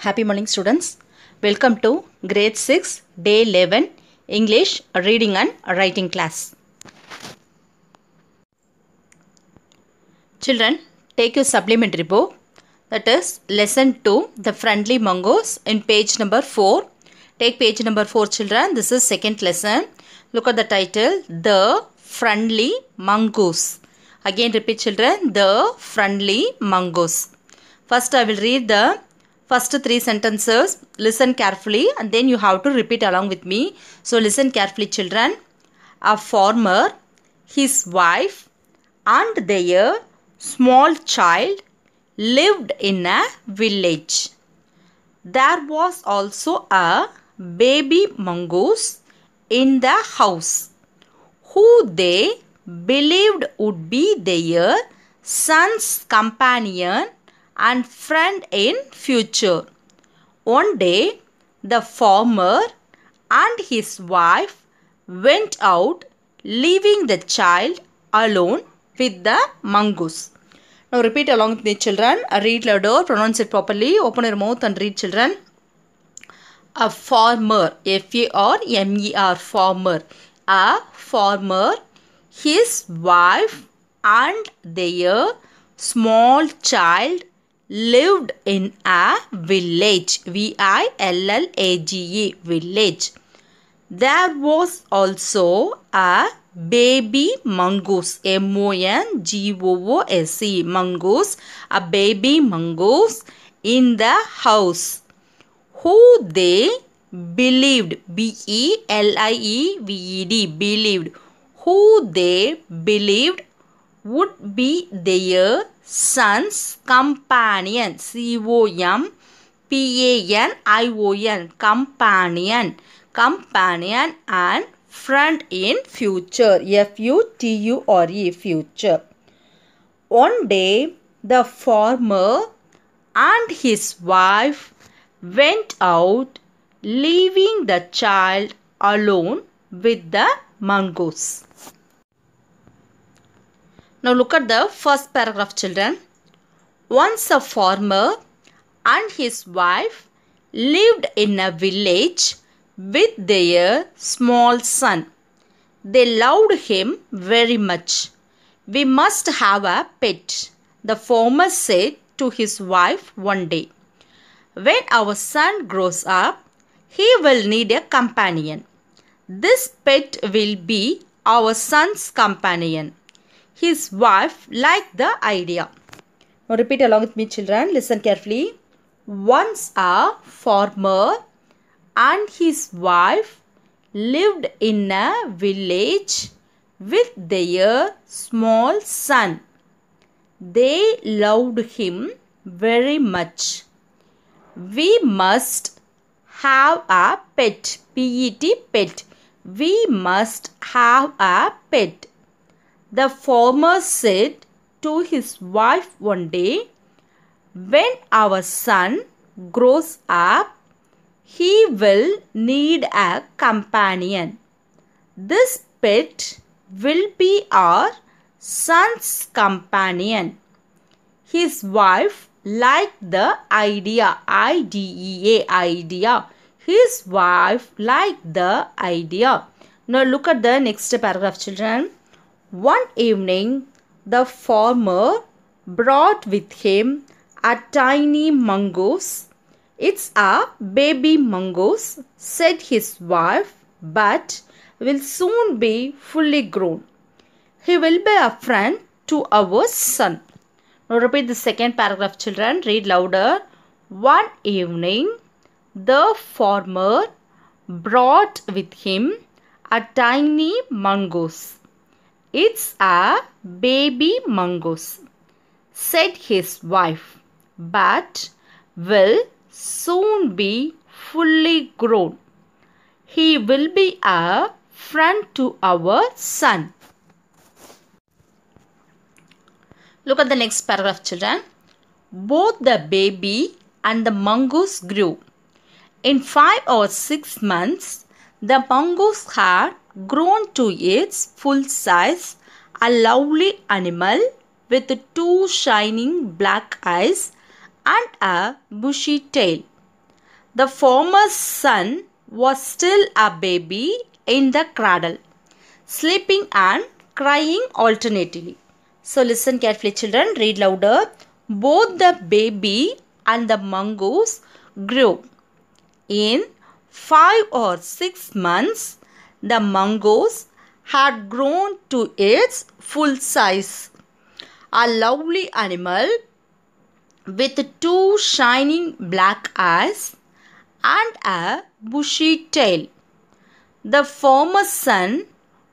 Happy morning students. Welcome to grade 6 day 11 English reading and writing class. Children, take your supplementary book, that is lesson 2 the friendly mongoose in page number 4. Take page number 4 children. This is second lesson. Look at the title, the friendly mongoose. Again repeat children, the friendly mongoose. First I will read the first 3 sentences. Listen carefully and then you have to repeat along with me. So listen carefully children. A farmer, his wife and their small child lived in a village. There was also a baby mongoose in the house who they believed would be their son's companion and friend in future. One day, the farmer and his wife went out, leaving the child alone with the mongoose. Now repeat along with me children. Read louder, pronounce it properly. Open your mouth and read children. A farmer, F-A-R-M-E-R, farmer. A farmer, his wife and their small child lived in a village, V-I-L-L-A-G-E, village. There was also a baby mongoose, M-O-N-G-O-O-S-E, mongoose, a baby mongoose in the house who they believed, B-E-L-I-E-V-E-D, believed, who they believed would be their son's companion, C-O-M-P-A-N-I-O-N, companion and friend in future, F-U-T-U-R-E, future. One day, the farmer and his wife went out, leaving the child alone with the mongoose. Now look at the first paragraph children. Once a farmer and his wife lived in a village with their small son. They loved him very much. We must have a pet, the farmer said to his wife one day. When our son grows up, he will need a companion. This pet will be our son's companion. His wife liked the idea. Now repeat along with me children. Listen carefully. Once a farmer and his wife lived in a village with their small son. They loved him very much. We must have a pet, P-E-T, pet. We must have a pet. The farmer said to his wife one day, when our son grows up, he will need a companion. This pet will be our son's companion. His wife liked the idea, I-D-E-A, idea. His wife liked the idea. Now look at the next paragraph children. One evening, the farmer brought with him a tiny mongoose. It's a baby mongoose, said his wife, but will soon be fully grown. He will be a friend to our son. Now repeat the second paragraph children. Read louder. One evening, the farmer brought with him a tiny mongoose. It's a baby mongoose, said his wife, but will soon be fully grown. He will be a friend to our son. Look at the next paragraph children. Both the baby and the mongoose grew. In 5 or 6 months, the mongoose had grown to its full size, a lovely animal with 2 shining black eyes and a bushy tail. The farmer's son was still a baby in the cradle, sleeping and crying alternately. So listen carefully, children. Read louder. Both the baby and the mongoose grew. In 5 or 6 months, the mongoose had grown to its full size. A lovely animal with 2 shining black eyes and a bushy tail. The farmer's son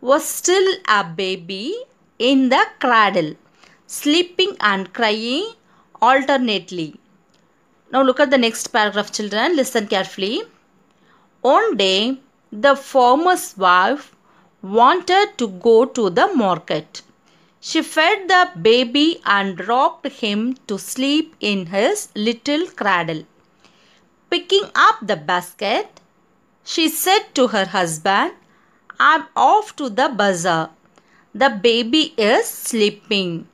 was still a baby in the cradle, sleeping and crying alternately. Now look at the next paragraph, children. Listen carefully. One day, the farmer's wife wanted to go to the market. She fed the baby and rocked him to sleep in his little cradle. Picking up the basket, she said to her husband, "I'm off to the bazaar. The baby is sleeping.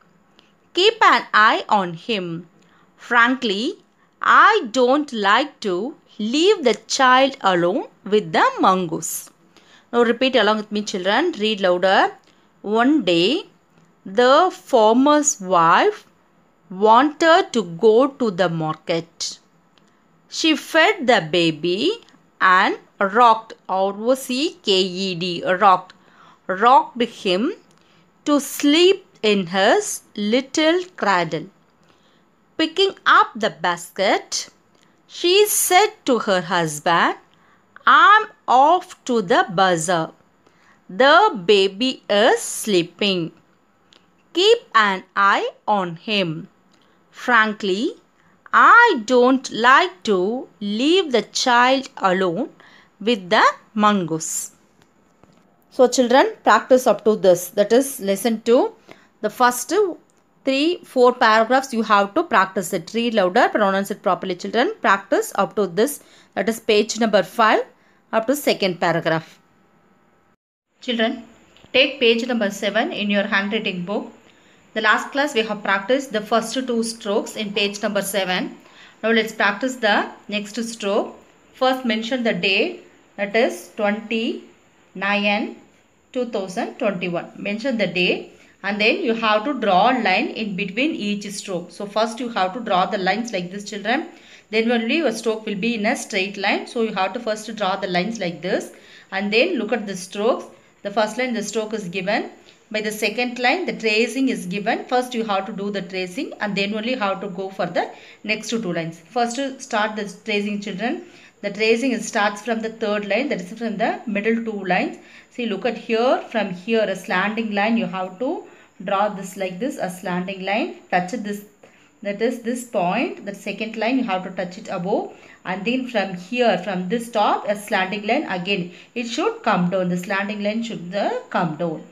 Keep an eye on him. Frankly, I don't like to leave the child alone with the mongoose." Now repeat along with me, children. Read louder. One day, the farmer's wife wanted to go to the market. She fed the baby and rocked, R-O-C-K-E-D, rocked him to sleep in his little cradle. Picking up the basket, she said to her husband, "I'm off to the bazaar. The baby is sleeping. Keep an eye on him. Frankly, I don't like to leave the child alone with the mongoose." So children, practice up to this. That is lesson 2. The first 3-4 paragraphs you have to practice it. Read louder, pronounce it properly, children. Practice up to this. That is page number 5 up to second paragraph. Children, take page number 7 in your handwriting book. The last class we have practiced the first 2 strokes in page number 7. Now let's practice the next stroke. First mention the date, that is 29/2021. Mention the date and then you have to draw a line in between each stroke. So first you have to draw the lines like this, children. Then only your stroke will be in a straight line. So you have to first draw the lines like this and then look at the strokes. The first line, the stroke is given. By the second line, the tracing is given. First you have to do the tracing and then only have to go for the next 2 lines. First start the tracing, children. The tracing starts from the third line, that is from the middle 2 lines. See, look at here, from here a slanting line you have to draw this like this, a slanting line. Touch this, that is this point. The second line you have to touch it above and then from here, from this top, a slanting line again. It should come down. The slanting line should come down.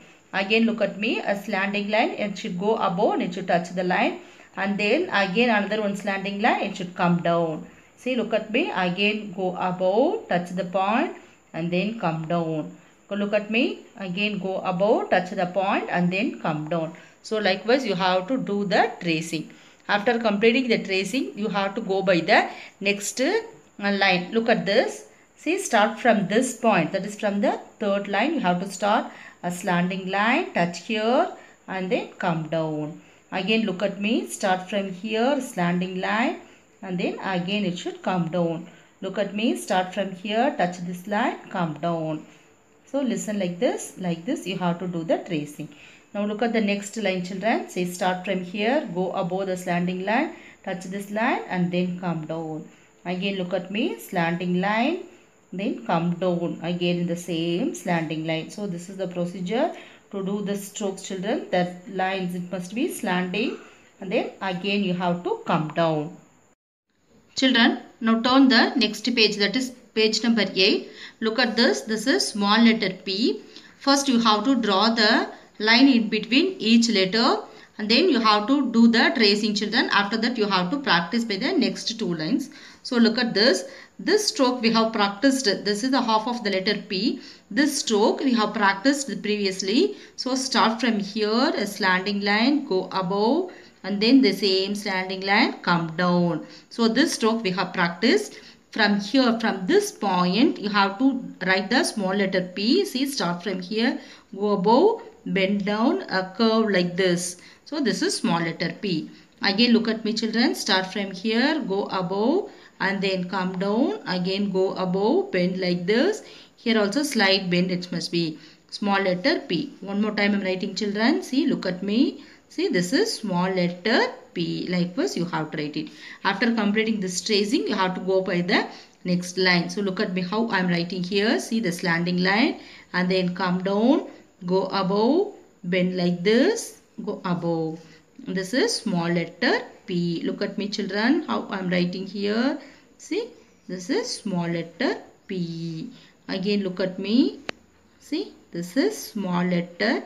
Again look at me, a slanting line, it should go above and it should touch the line and then again another one slanting line, it should come down. See, look at me, again go above, touch the point and then come down. Look at me, again go above, touch the point and then come down. So likewise you have to do the tracing. After completing the tracing, you have to go by the next line. Look at this. See, start from this point, that is from the third line. You have to start a slanting line, touch here and then come down. Again look at me, start from here, slanting line and then again it should come down. Look at me, start from here, touch this line, come down. So listen like this you have to do the tracing. Now look at the next line, children. Say, start from here, go above the slanting line, touch this line and then come down. Again look at me, slanting line, then come down again in the same slanting line. So this is the procedure to do the strokes, children. The lines, it must be slanting and then again you have to come down. Children, now turn the next page, that is page number 8. Look at this. This is small letter P. First you have to draw the line in between each letter and then you have to do the tracing, children. After that you have to practice by the next 2 lines. So look at this. This stroke we have practiced. This is the half of the letter P. This stroke we have practiced previously. So start from here, a slanting line, go above and then the same slanting line, come down. So this stroke we have practiced. from here, from this point, you have to write the small letter P. See, start from here, go above, bend down, a curve like this. So this is small letter P. Again, look at me children. Start from here, go above and then come down. Again, go above, bend like this. Here also slight bend it must be. Small letter P. One more time I am writing children. See, look at me. See, this is small letter P. Likewise, you have to write it. After completing this tracing, you have to go by the next line. So, look at me how I am writing here. See the slanting line and then come down, go above, bend like this, go above. This is small letter P. Look at me children how I am writing here. See, this is small letter P. Again, look at me. See, this is small letter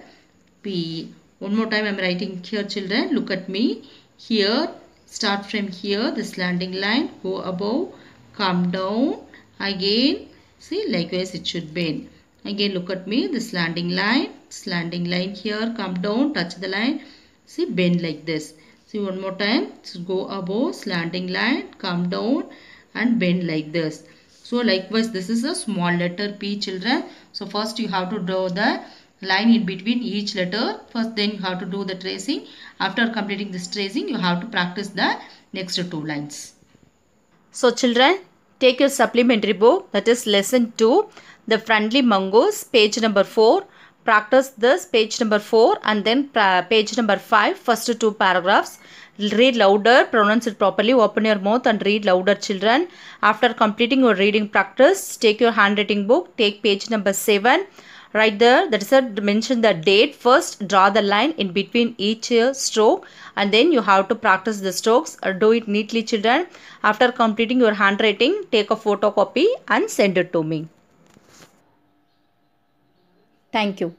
P. One more time I am writing here children. Look at me. Here, start from here, the slanting line, go above, come down. Again, see, likewise it should bend. Again, look at me, the slanting line here, come down, touch the line. See, bend like this. See, one more time. So, go above, slanting line, come down and bend like this. So, likewise, this is a small letter P children. So, first you have to draw the line in between each letter. First, then you have to do the tracing. After completing this tracing, you have to practice the next two lines. So, children, take your supplementary book, that is lesson 2, The Friendly Mongoose, page number 4. Practice this page number 4 and then page number 5, first 2 paragraphs. Read louder, pronounce it properly, open your mouth and read louder children. After completing your reading practice, take your handwriting book, take page number 7. Right there, that is mention the date. First, draw the line in between each stroke and then you have to practice the strokes. Do it neatly children. After completing your handwriting, take a photocopy and send it to me. Thank you.